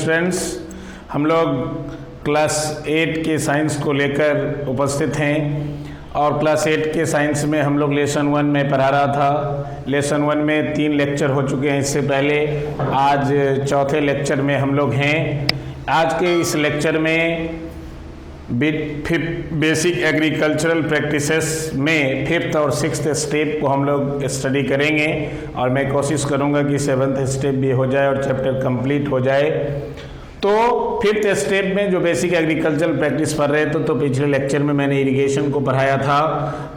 Students, हम लोग class 8 के साइंस को लेकर उपस्थित हैं और क्लास 8 के साइंस में हम लोग लेसन 1 में पढ़ा रहा था। लेसन 1 में 3 लेक्चर हो चुके हैं इससे पहले, आज चौथे लेक्चर में हम लोग हैं। आज के इस लेक्चर में बेसिक एग्रीकल्चरल प्रैक्टिसेस में 5th और 6th स्टेप को हम लोग स्टडी करेंगे और मैं कोशिश करूंगा कि 7th स्टेप भी हो जाए और चैप्टर कंप्लीट हो जाए। तो 5th स्टेप में जो बेसिक एग्रीकल्चरल प्रैक्टिस पढ़ रहे थे, तो पिछले लेक्चर में मैंने इरिगेशन को पढ़ाया था।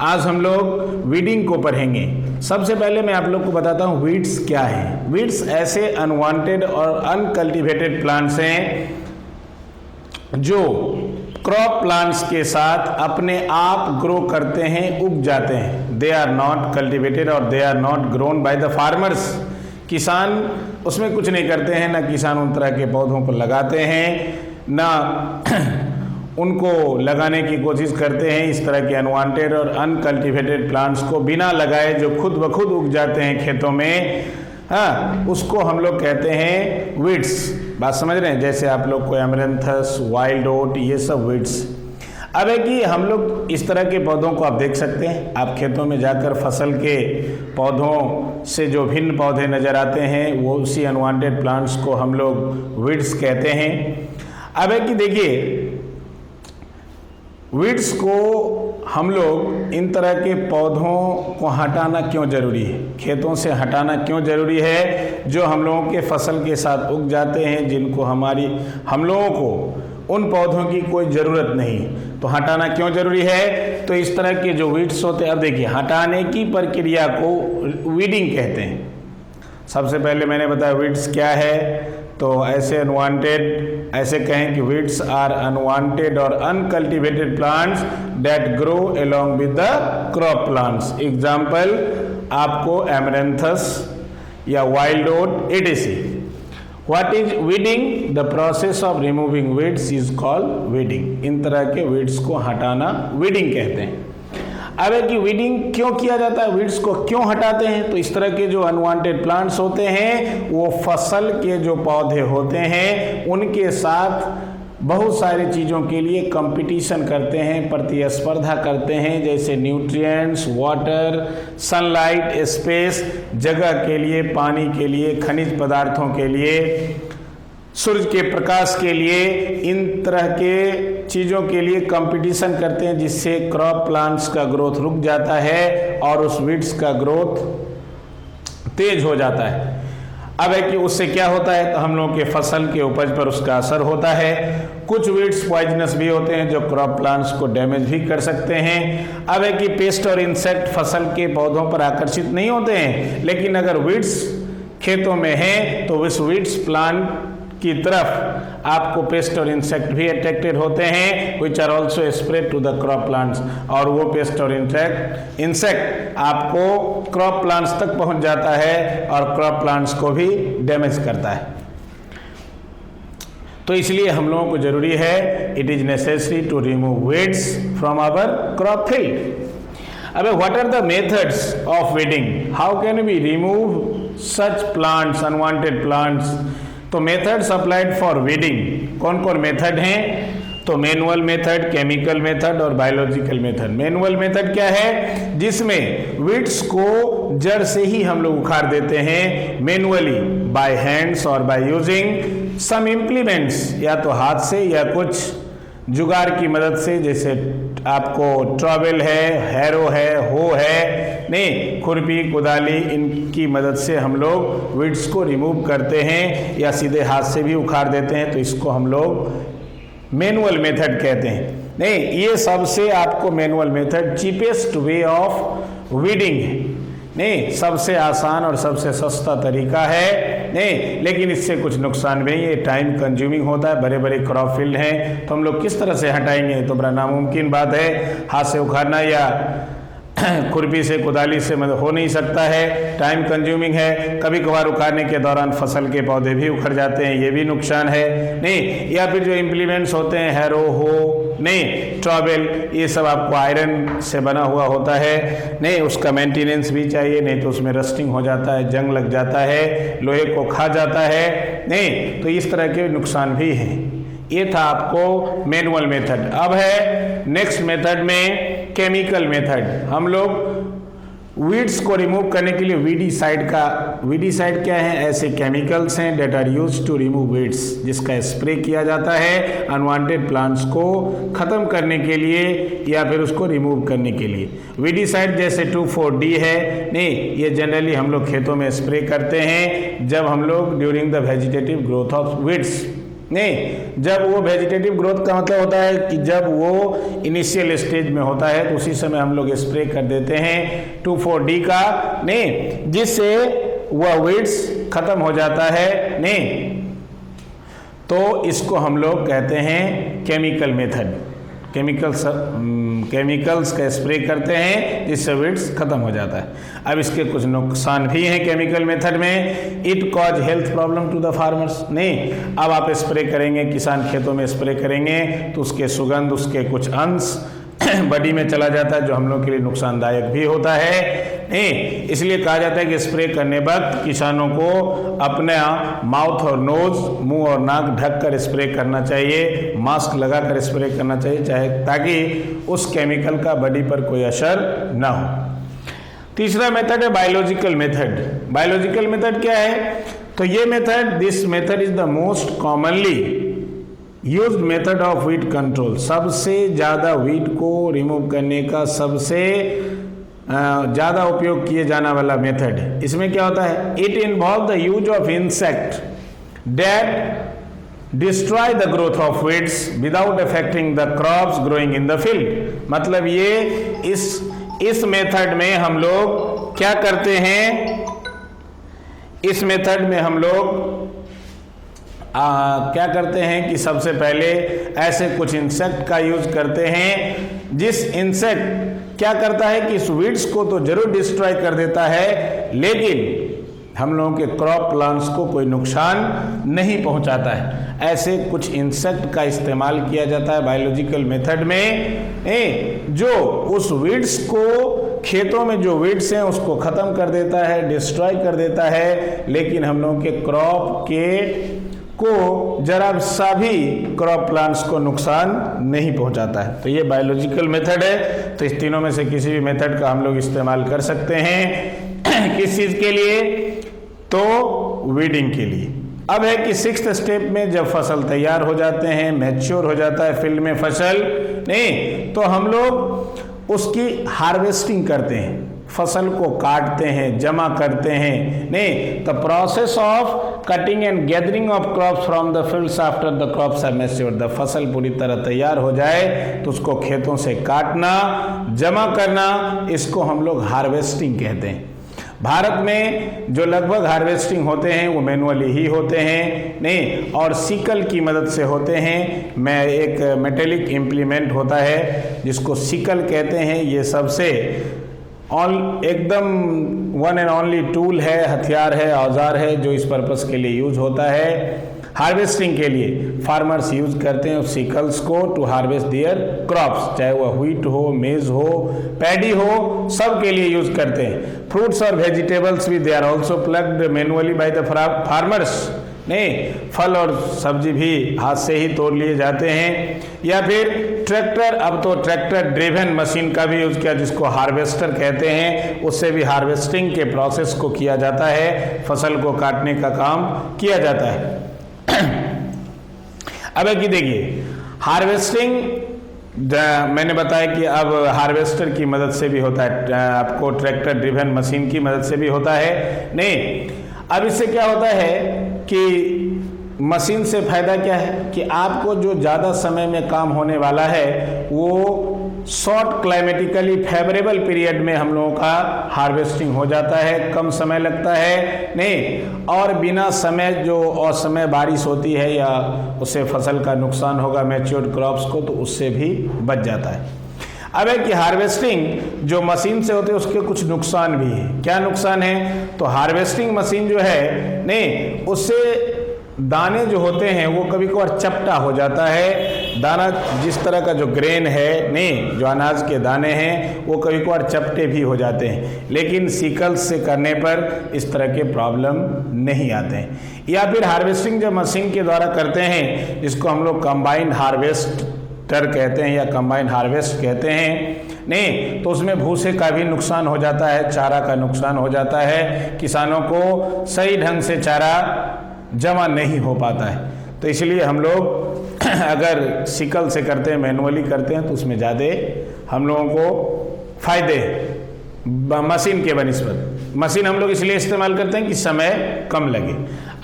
आज हम लोग वीडिंग को पढ़ेंगे। सबसे पहले मैं आप लोग को बताता हूँ वीड्स क्या है। वीड्स ऐसे अनवांटेड और अनकल्टिवेटेड प्लांट्स हैं जो क्रॉप प्लांट्स के साथ अपने आप ग्रो करते हैं, उग जाते हैं। दे आर नॉट कल्टिवेटेड और they are not grown by the farmers. किसान उसमें कुछ नहीं करते हैं, ना किसान उन तरह के पौधों को लगाते हैं, ना उनको लगाने की कोशिश करते हैं। इस तरह के अनवांटेड और अनकल्टिवेटेड प्लांट्स को बिना लगाए जो खुद ब खुद उग जाते हैं खेतों में, हाँ, उसको हम लोग कहते हैं वीड्स। बात समझ रहे हैं? जैसे आप लोग को एमरेंथस, वाइल्ड ओट, ये सब वीड्स। अब है कि हम लोग इस तरह के पौधों को आप देख सकते हैं। आप खेतों में जाकर फसल के पौधों से जो भिन्न पौधे नज़र आते हैं, वो उसी अनवांटेड प्लांट्स को हम लोग वीड्स कहते हैं। अब है कि देखिए, वीड्स को हम लोग हम तरह के पौधों को हटाना क्यों जरूरी है, खेतों से हटाना क्यों जरूरी है, जो हम लोगों के फसल के साथ उग जाते हैं, जिनको हम लोगों को उन पौधों की कोई ज़रूरत नहीं, तो हटाना क्यों जरूरी है। तो इस तरह के जो वीड्स होते हैं, अब देखिए, हटाने की प्रक्रिया को वीडिंग कहते हैं। सबसे पहले मैंने बताया वीड्स क्या है, तो ऐसे कहें कि वीड्स आर अनवांटेड और uncultivated plants that grow along with the crop plants. Example आपको एमरेंथस या wild oat etc। What is weeding? The process of removing weeds is called weeding. इन तरह के वीड्स को हटाना वीडिंग कहते हैं। अब है कि वीडिंग क्यों किया जाता है, वीड्स को क्यों हटाते हैं? तो इस तरह के जो अनवांटेड प्लांट्स होते हैं, वो फसल के जो पौधे होते हैं उनके साथ बहुत सारी चीज़ों के लिए कंपटीशन करते हैं, प्रतिस्पर्धा करते हैं, जैसे न्यूट्रिएंट्स, वाटर, सनलाइट, स्पेस, जगह के लिए, पानी के लिए, खनिज पदार्थों के लिए, सूरज के प्रकाश के लिए, इन तरह के चीज़ों के लिए कंपटीशन करते हैं, जिससे क्रॉप प्लांट्स का ग्रोथ रुक जाता है और उस वीड्स का ग्रोथ तेज हो जाता है। अब है कि उससे क्या होता है, तो हम लोगों के फसल के उपज पर उसका असर होता है। कुछ वीड्स पॉइजनस भी होते हैं जो क्रॉप प्लांट्स को डैमेज भी कर सकते हैं। अब है कि पेस्ट और इंसेक्ट फसल के पौधों पर आकर्षित नहीं होते हैं, लेकिन अगर वीड्स खेतों में हैं तो उस वीड्स प्लांट की तरफ आपको पेस्ट और इंसेक्ट भी अट्रैक्टेड होते हैं, which are also spread to the crop plants. और वो पेस्ट और इंसेक्ट आपको क्रॉप प्लांट्स तक पहुंच जाता है और क्रॉप प्लांट्स को भी डैमेज करता है। तो इसलिए हम लोगों को जरूरी है, it is necessary to remove weeds from our crop field. अब what are the methods of weeding? How can we remove such plants, unwanted plants? तो मेथड्स अप्लाइड फॉर वीडिंग, कौन कौन मेथड हैं? तो मैनुअल मेथड, केमिकल मेथड और biological method. Manual method क्या है? जिसमें वीड्स को जड़ से ही हम लोग उखाड़ देते हैं मैनुअली, बाय हैंड्स और बाय यूजिंग सम इम्प्लीमेंट्स, या तो हाथ से या कुछ जुगाड़ की मदद से, जैसे आपको ट्रॉवेल है, हैरो है, हो है, नहीं, खुरपी, कुदाली, इनकी मदद से हम लोग वीड्स को रिमूव करते हैं, या सीधे हाथ से भी उखाड़ देते हैं, तो इसको हम लोग मैनुअल मेथड कहते हैं। नहीं, ये सबसे आपको manual method cheapest way of weeding है, नहीं, सबसे आसान और सबसे सस्ता तरीका है, नहीं, लेकिन इससे कुछ नुकसान भी है, टाइम कंज्यूमिंग होता है, बड़े बड़े क्रॉप फील्ड हैं, तो हम लोग किस तरह से हटाएंगे? तो बड़ा नामुमकिन बात है, हाथ से उखाड़ना या खुरपी से, कुदाली से मतलब हो नहीं सकता है, टाइम कंज्यूमिंग है। कभी कभार उखाड़ने के दौरान फसल के पौधे भी उखड़ जाते हैं, ये भी नुकसान है, नहीं। या फिर जो इम्प्लीमेंट्स होते हैं, हैरो, हो, नहीं ट्रॉबेल, ये सब आपको आयरन से बना हुआ होता है, नहीं उसका मेंटेनेंस भी चाहिए, नहीं तो उसमें रस्टिंग हो जाता है, जंग लग जाता है, लोहे को खा जाता है, नहीं तो इस तरह के नुकसान भी हैं। ये था आपको मैनुअल मेथड। अब है नेक्स्ट मेथड में केमिकल मेथड। हम लोग वीड्स को रिमूव करने के लिए वीडीसाइड क्या है, ऐसे केमिकल्स हैं that are used to remove weeds, जिसका स्प्रे किया जाता है अनवांटेड प्लांट्स को खत्म करने के लिए या फिर उसको रिमूव करने के लिए। वीडीसाइड जैसे 2,4-D है, नहीं ये जनरली हम लोग खेतों में स्प्रे करते हैं जब हम लोग during the vegetative growth of weeds, नहीं जब वो वेजिटेटिव ग्रोथ का मतलब होता है कि जब वो इनिशियल स्टेज में होता है तो उसी समय हम लोग स्प्रे कर देते हैं 2,4-D का, नहीं जिससे वह वीड्स खत्म हो जाता है, नहीं तो इसको हम लोग कहते हैं केमिकल मेथड। केमिकल्स का स्प्रे करते हैं जिससे वीड्स खत्म हो जाता है। अब इसके कुछ नुकसान भी हैं केमिकल मेथड में। It cause health problem to the farmers, नहीं अब आप स्प्रे करेंगे, किसान खेतों में स्प्रे करेंगे तो उसके सुगंध, उसके कुछ अंश बॉडी में चला जाता है जो हम लोग के लिए नुकसानदायक भी होता है, नहीं इसलिए कहा जाता है कि स्प्रे करने वक्त किसानों को अपना माउथ और नोज, मुंह और नाक ढक कर स्प्रे करना चाहिए, मास्क लगाकर स्प्रे करना चाहिए चाहे, ताकि उस केमिकल का बॉडी पर कोई असर ना हो। तीसरा मेथड है बायोलॉजिकल मेथड। बायोलॉजिकल मेथड क्या है, तो ये method, this method is the most commonly used method of wheat control. सबसे ज़्यादा वीट को रिमूव करने का सबसे ज़्यादा उपयोग किए जाने वाला मेथड है। इसमें क्या होता है, it involve the use of insect that destroy the growth of weeds without affecting the crops growing in the field. मतलब ये इस मेथड में हम लोग क्या करते हैं, इस मेथड में हम लोग क्या करते हैं कि सबसे पहले ऐसे कुछ इंसेक्ट का यूज करते हैं, जिस इंसेक्ट क्या करता है कि इस वीड्स को तो जरूर डिस्ट्रॉय कर देता है लेकिन हम लोगों के क्रॉप प्लांट्स को कोई नुकसान नहीं पहुंचाता है। ऐसे कुछ इंसेक्ट का इस्तेमाल किया जाता है बायोलॉजिकल मेथड में, जो उस वीड्स को, खेतों में जो वीड्स हैं उसको खत्म कर देता है, डिस्ट्रॉय कर देता है, लेकिन हम लोगों के क्रॉप को जरा सा भी क्रॉप प्लांट्स को नुकसान नहीं पहुंचाता है। तो ये बायोलॉजिकल मेथड है। तो इस तीनों में से किसी भी मेथड का हम लोग इस्तेमाल कर सकते हैं। किस चीज के लिए, तो वीडिंग के लिए। अब है कि 6th स्टेप में जब फसल तैयार हो जाते हैं, मैच्योर हो जाता है फील्ड में फसल, नहीं तो हम लोग उसकी हार्वेस्टिंग करते हैं, फसल को काटते हैं, जमा करते हैं, नहीं the process of cutting and gathering of crops from the fields after the crops are matured. The फसल पूरी तरह तैयार हो जाए तो उसको खेतों से काटना, जमा करना, इसको हम लोग हार्वेस्टिंग कहते हैं। भारत में जो लगभग हार्वेस्टिंग होते हैं वो मैनुअली ही होते हैं, नहीं और सिकल की मदद से होते हैं। मैं एक मेटेलिक इम्प्लीमेंट होता है जिसको सिकल कहते हैं। ये सबसे एकदम वन एंड ओनली टूल है, हथियार है, औजार है जो इस पर्पस के लिए यूज होता है। हार्वेस्टिंग के लिए फार्मर्स यूज करते हैं सिकल्स को टू हार्वेस्ट दियर क्रॉप्स, चाहे वह व्हीट हो, मेज हो, पैडी हो, सब के लिए यूज करते हैं। फ्रूट्स और वेजिटेबल्स भी they are also plucked manually by the farmers, नहीं फल और सब्जी भी हाथ से ही तोड़ लिए जाते हैं। या फिर ट्रैक्टर, अब तो ट्रैक्टर ड्रिवन मशीन का भी यूज किया जिसको हार्वेस्टर कहते हैं, उससे भी हार्वेस्टिंग के प्रोसेस को किया जाता है, फसल को काटने का काम किया जाता है। अब है कि देखिए हार्वेस्टिंग, मैंने बताया कि अब हार्वेस्टर की मदद से भी होता है, आपको ट्रैक्टर ड्रिवन मशीन की मदद से भी होता है, नहीं अब इससे क्या होता है कि मशीन से फायदा क्या है कि आपको जो ज़्यादा समय में काम होने वाला है वो शॉर्ट क्लाइमेटिकली फेवरेबल पीरियड में हम लोगों का हार्वेस्टिंग हो जाता है, कम समय लगता है, नहीं और बिना समय जो असमय बारिश होती है या उससे फसल का नुकसान होगा मैच्योर्ड क्रॉप्स को, तो उससे भी बच जाता है। अब है कि हार्वेस्टिंग जो मशीन से होते हैं उसके कुछ नुकसान भी है। क्या नुकसान है, तो हार्वेस्टिंग मशीन जो है नहीं उससे दाने जो होते हैं वो कभी कभार चपटा हो जाता है। दाना जिस तरह का जो ग्रेन है, नहीं, जो अनाज के दाने हैं वो कभी कभार चपटे भी हो जाते हैं, लेकिन सिकल्स से करने पर इस तरह के प्रॉब्लम नहीं आते हैं। या फिर हार्वेस्टिंग जब मशीन के द्वारा करते हैं, जिसको हम लोग कंबाइंड हार्वेस्टर कहते हैं या कंबाइंड हार्वेस्ट कहते हैं, नहीं, तो उसमें भूसे का भी नुकसान हो जाता है, चारा का नुकसान हो जाता है, किसानों को सही ढंग से चारा जमा नहीं हो पाता है। तो इसलिए हम लोग अगर सिकल से करते हैं, मैनुअली करते हैं, तो उसमें ज़्यादा हम लोगों को फायदे मशीन के बनिस्बत। मशीन हम लोग इसलिए इस्तेमाल करते हैं कि समय कम लगे।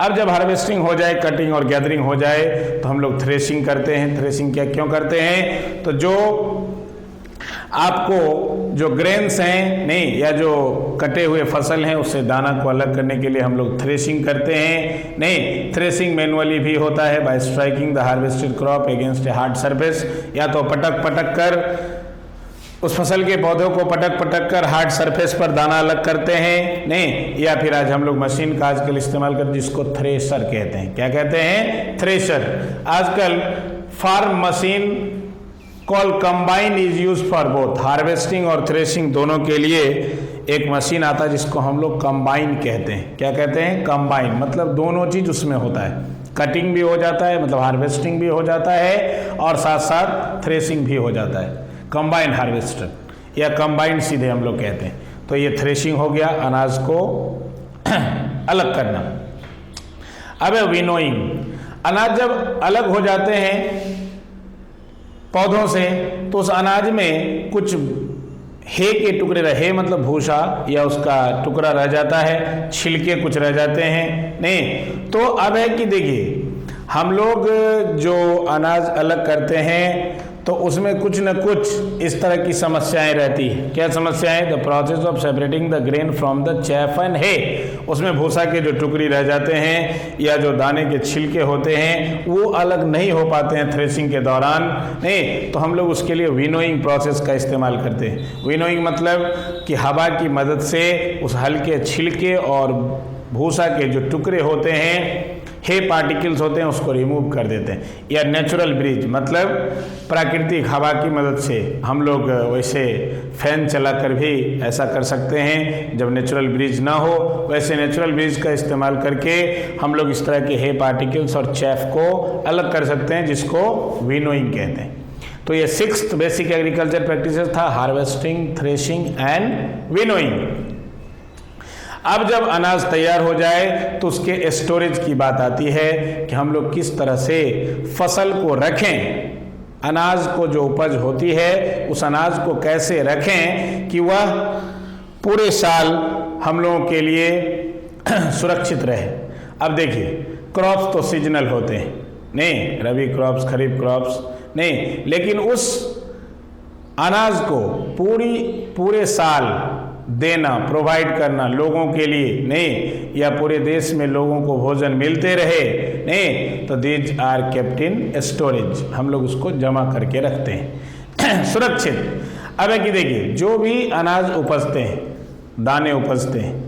अब जब हार्वेस्टिंग हो जाए, कटिंग और गैदरिंग हो जाए, तो हम लोग थ्रेशिंग करते हैं। थ्रेशिंग क्या क्यों करते हैं? तो जो आपको जो ग्रेन्स हैं, नहीं, या जो कटे हुए फसल हैं, उससे दाना को अलग करने के लिए हम लोग थ्रेशिंग करते हैं। नहीं, थ्रेशिंग मैनुअली भी होता है bye striking the harvested crop against a hard surface, या तो पटक पटक कर उस फसल के पौधों को पटक पटक कर हार्ड सरफेस पर दाना अलग करते हैं, नहीं, या फिर आज हम लोग मशीन का आजकल इस्तेमाल करते हैं जिसको थ्रेशर कहते हैं। क्या कहते हैं? थ्रेशर। आजकल farm machine call combine is use for both harvesting और थ्रेशिंग, दोनों के लिए एक मशीन आता है जिसको हम लोग कंबाइन कहते हैं। क्या कहते हैं? कंबाइन, मतलब दोनों चीज उसमें होता है, कटिंग भी हो जाता है, मतलब हार्वेस्टिंग भी हो जाता है, और साथ साथ थ्रेशिंग भी हो जाता है। कंबाइन हार्वेस्टर या कंबाइन सीधे हम लोग कहते हैं। तो ये थ्रेशिंग हो गया, अनाज को अलग करना। अब है विनोइंग। अनाज जब अलग हो जाते हैं पौधों से, तो उस अनाज में कुछ हे के टुकड़े रहे, मतलब भूसा या उसका टुकड़ा रह जाता है, छिलके कुछ रह जाते हैं, नहीं। तो अब है कि देखिए, हम लोग जो अनाज अलग करते हैं तो उसमें कुछ न कुछ इस तरह की समस्याएं रहती है। क्या समस्याएं? The process of separating the grain from the chaff and hay. उसमें भूसा के जो टुकड़ी रह जाते हैं या जो दाने के छिलके होते हैं वो अलग नहीं हो पाते हैं थ्रेशिंग के दौरान, नहीं, तो हम लोग उसके लिए विनोइंग प्रोसेस का इस्तेमाल करते हैं। विनोइंग मतलब कि हवा की मदद से उस हल्के छिलके और भूसा के जो टुकड़े होते हैं, हे पार्टिकल्स होते हैं, उसको रिमूव कर देते हैं। या नेचुरल ब्रीज, मतलब प्राकृतिक हवा की मदद से हम लोग वैसे फैन चलाकर भी ऐसा कर सकते हैं। जब नेचुरल ब्रीज ना हो, वैसे नेचुरल ब्रीज का इस्तेमाल करके हम लोग इस तरह के हे पार्टिकल्स और चैफ को अलग कर सकते हैं, जिसको विनोइंग कहते हैं। तो ये 6th बेसिक एग्रीकल्चर प्रैक्टिसेस था, हार्वेस्टिंग, थ्रेशिंग एंड विनोइंग। अब जब अनाज तैयार हो जाए तो उसके स्टोरेज की बात आती है कि हम लोग किस तरह से फसल को रखें, अनाज को जो उपज होती है उस अनाज को कैसे रखें कि वह पूरे साल हम लोगों के लिए सुरक्षित रहे। अब देखिए, क्रॉप्स तो सीजनल होते हैं, नहीं, रबी क्रॉप्स, खरीफ क्रॉप्स, नहीं, लेकिन उस अनाज को पूरे साल देना, प्रोवाइड करना लोगों के लिए, नहीं, या पूरे देश में लोगों को भोजन मिलते रहे, नहीं, तो these are kept in storage, हम लोग उसको जमा करके रखते हैं सुरक्षित। अब है कि देखिए, जो भी अनाज उपजते हैं, दाने उपजते हैं,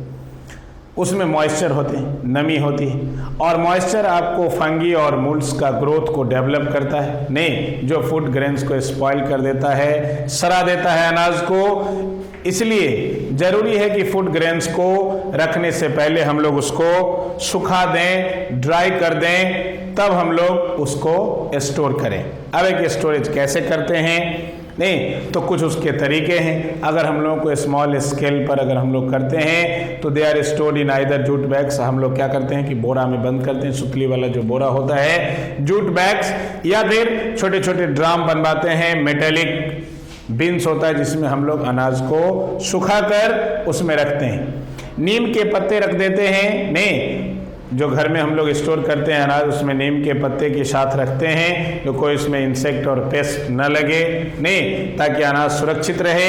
उसमें मॉइस्चर होते हैं, नमी होती है, और मॉइस्चर आपको फंगी और मोल्ड्स का ग्रोथ को डेवलप करता है, नहीं, जो फूड ग्रेन्स को स्पॉइल कर देता है, सड़ा देता है अनाज को। इसलिए जरूरी है कि फूड ग्रेन्स को रखने से पहले हम लोग उसको सुखा दें, ड्राई कर दें, तब हम लोग उसको स्टोर करें। अब एक स्टोरेज कैसे करते हैं, नहीं, तो कुछ उसके तरीके हैं। अगर हम लोगों को स्मॉल स्केल पर अगर हम लोग करते हैं तो they are stored in either jute bags, हम लोग क्या करते हैं कि बोरा में बंद करते हैं, सुतली वाला जो बोरा होता है, जूट बैग्स, या फिर छोटे छोटे ड्राम बनवाते हैं, मेटेलिक बिन्स होता है जिसमें हम लोग अनाज को सुखाकर उसमें रखते हैं। नीम के पत्ते रख देते हैं, नहीं, जो घर में हम लोग स्टोर करते हैं अनाज, उसमें नीम के पत्ते के साथ रखते हैं, तो कोई इसमें इंसेक्ट और पेस्ट न लगे, नहीं, ताकि अनाज सुरक्षित रहे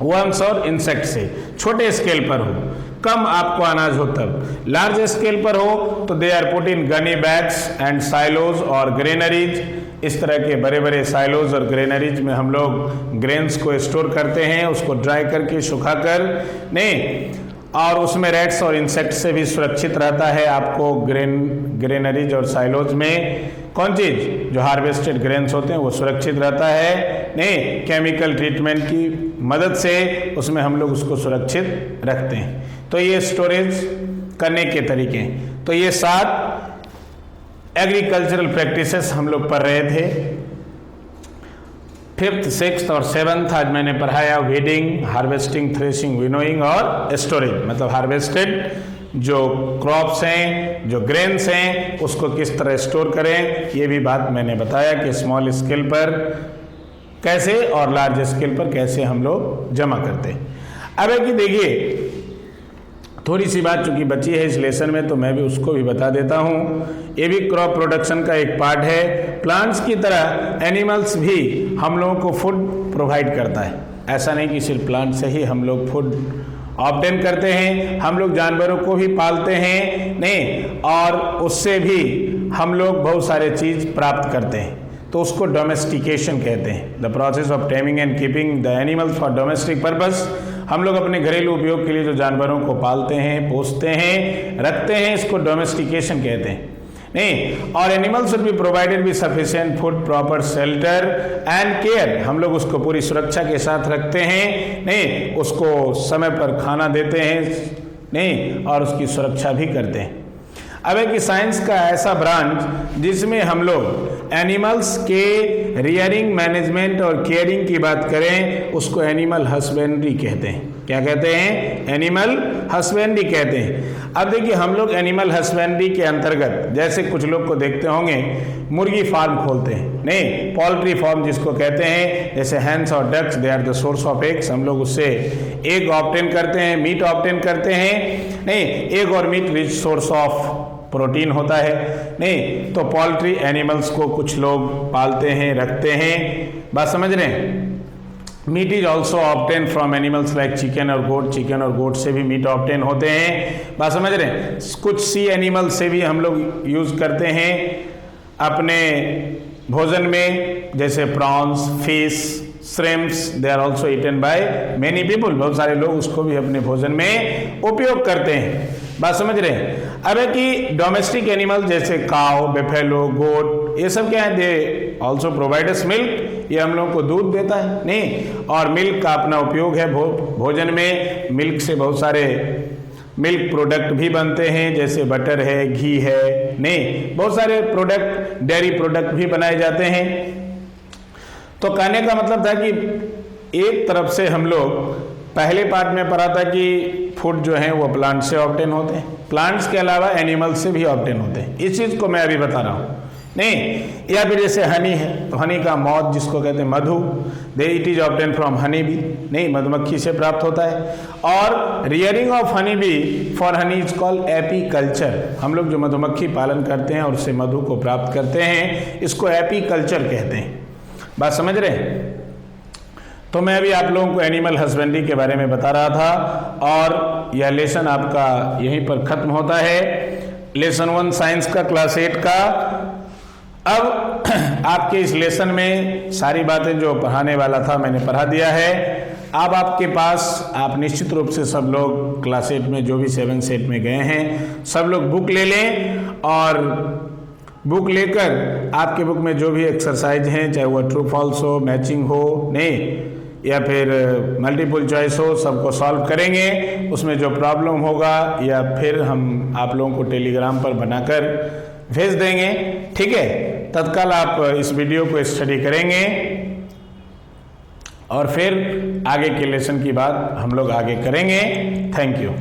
वर्म्स और इंसेक्ट से। छोटे स्केल पर हो, कम आपको अनाज हो तब। लार्ज स्केल पर हो तो they are put in gunny bags and silos और ग्रेनरीज। इस तरह के बड़े बड़े साइलोज और ग्रेनरीज में हम लोग ग्रेन्स को स्टोर करते हैं, उसको ड्राई करके सुखाकर, नहीं, और उसमें रेट्स और इंसेक्ट से भी सुरक्षित रहता है। आपको ग्रेनरीज और साइलोज में कौन चीज़, जो हार्वेस्टेड ग्रेन्स होते हैं वो सुरक्षित रहता है। नहीं, केमिकल ट्रीटमेंट की मदद से उसमें हम लोग उसको सुरक्षित रखते हैं। तो ये स्टोरेज करने के तरीके। तो ये 7 एग्रीकल्चरल प्रैक्टिसेस हम लोग पढ़ रहे थे। 5th, 6th और 7th आज मैंने पढ़ाया वीडिंग, हार्वेस्टिंग, थ्रेशिंग, विनोइंग और स्टोरेज। मतलब हार्वेस्टेड जो क्रॉप्स हैं, जो ग्रेन्स हैं, उसको किस तरह स्टोर करें, ये भी बात मैंने बताया कि स्मॉल स्केल पर कैसे और लार्ज स्केल पर कैसे हम लोग जमा करते हैं। अब है कि देखिए थोड़ी सी बात चूंकि बची है इस लेसन में, तो मैं भी उसको भी बता देता हूँ। ये भी क्रॉप प्रोडक्शन का एक पार्ट है। प्लांट्स की तरह एनिमल्स भी हम लोगों को फूड प्रोवाइड करता है। ऐसा नहीं कि सिर्फ प्लांट से ही हम लोग फूड ऑब्टेन करते हैं, हम लोग जानवरों को भी पालते हैं, नहीं, और उससे भी हम लोग बहुत सारे चीज़ प्राप्त करते हैं। तो उसको डोमेस्टिकेशन कहते हैं, the process of taming and keeping the animals for domestic purpose. हम लोग अपने घरेलू उपयोग के लिए जो जानवरों को पालते हैं, पोसते हैं, रखते हैं, इसको डोमेस्टिकेशन कहते हैं। नहीं, और animals should be provided with sufficient food, proper shelter and care. हम लोग उसको पूरी सुरक्षा के साथ रखते हैं, नहीं, उसको समय पर खाना देते हैं, नहीं, और उसकी सुरक्षा भी करते हैं। अब है कि साइंस का ऐसा ब्रांच जिसमें हम लोग एनिमल्स के रियरिंग, मैनेजमेंट और केयरिंग की बात करें, उसको एनिमल हस्बेंड्री कहते हैं। क्या कहते हैं? एनिमल हस्बेंड्री कहते हैं। अब देखिए हम लोग एनिमल हस्बेंड्री के अंतर्गत जैसे कुछ लोग को देखते होंगे मुर्गी फार्म खोलते हैं, नहीं, पोल्ट्री फार्म जिसको कहते हैं, जैसे हैंस और ducks, they are the source of eggs. हम लोग उससे एग ऑब्टेन करते हैं, मीट ऑब्टेन करते हैं, नहीं, एग और meat rich source of protein होता है, नहीं। तो पोल्ट्री एनिमल्स को कुछ लोग पालते हैं, रखते हैं, बात समझ रहे हैं। Meat is also obtain from animals like chicken और गोट। चिकन और गोट से भी मीट ऑब्टेन होते हैं, बात समझ रहे हैं। कुछ सी एनिमल से भी हम लोग यूज करते हैं अपने भोजन में, जैसे prawns, fish, shrimps, they are also eaten by many people. बहुत सारे लोग उसको भी अपने भोजन में उपयोग करते हैं, बात समझ रहे हैं। अब है कि डोमेस्टिक एनिमल जैसे काव, बेफेलो, गोट, ये सब क्या है, दे ऑल्सो प्रोवाइडर्स मिल्क। ये हम लोगों को दूध देता है, नहीं, और मिल्क का अपना उपयोग है भोजन में। मिल्क से बहुत सारे मिल्क प्रोडक्ट भी बनते हैं, जैसे बटर है, घी है, नहीं, बहुत सारे प्रोडक्ट, डेयरी प्रोडक्ट भी बनाए जाते हैं। तो कहने का मतलब था कि एक तरफ से हम लोग पहले पार्ट में पढ़ा था कि फूड जो है वो प्लांट से ऑब्टेन होते हैं, प्लांट्स के अलावा एनिमल्स से भी ऑब्टेन होते हैं। इस चीज़ को मैं अभी बता रहा हूँ, नहीं। या फिर जैसे हनी है, तो हनी का मौत जिसको कहते हैं मधु, they it is obtain from honey bee, नहीं, मधुमक्खी से प्राप्त होता है। और rearing of honey bee for honey is called apiculture. हम लोग जो मधुमक्खी पालन करते हैं और उससे मधु को प्राप्त करते हैं, इसको एपीकल्चर कहते हैं, बात समझ रहे हैं। तो मैं अभी आप लोगों को एनिमल हस्बेंड्री के बारे में बता रहा था, और यह लेसन आपका यहीं पर खत्म होता है। लेसन 1 साइंस का, क्लास 8 का। अब आपके इस लेसन में सारी बातें जो पढ़ाने वाला था मैंने पढ़ा दिया है। अब आपके पास, आप निश्चित रूप से सब लोग क्लास 8 में जो भी 7 से 8 में गए हैं, सब लोग बुक ले लें, और बुक लेकर आपके बुक में जो भी एक्सरसाइज हैं, चाहे वो ट्रू फॉल्स हो, मैचिंग हो, नहीं, या फिर मल्टीपल चॉइस हो, सबको सॉल्व करेंगे। उसमें जो प्रॉब्लम होगा या फिर हम आप लोगों को टेलीग्राम पर बनाकर भेज देंगे, ठीक है। तत्काल आप इस वीडियो को स्टडी करेंगे और फिर आगे के लेसन की बात हम लोग आगे करेंगे। Thank you.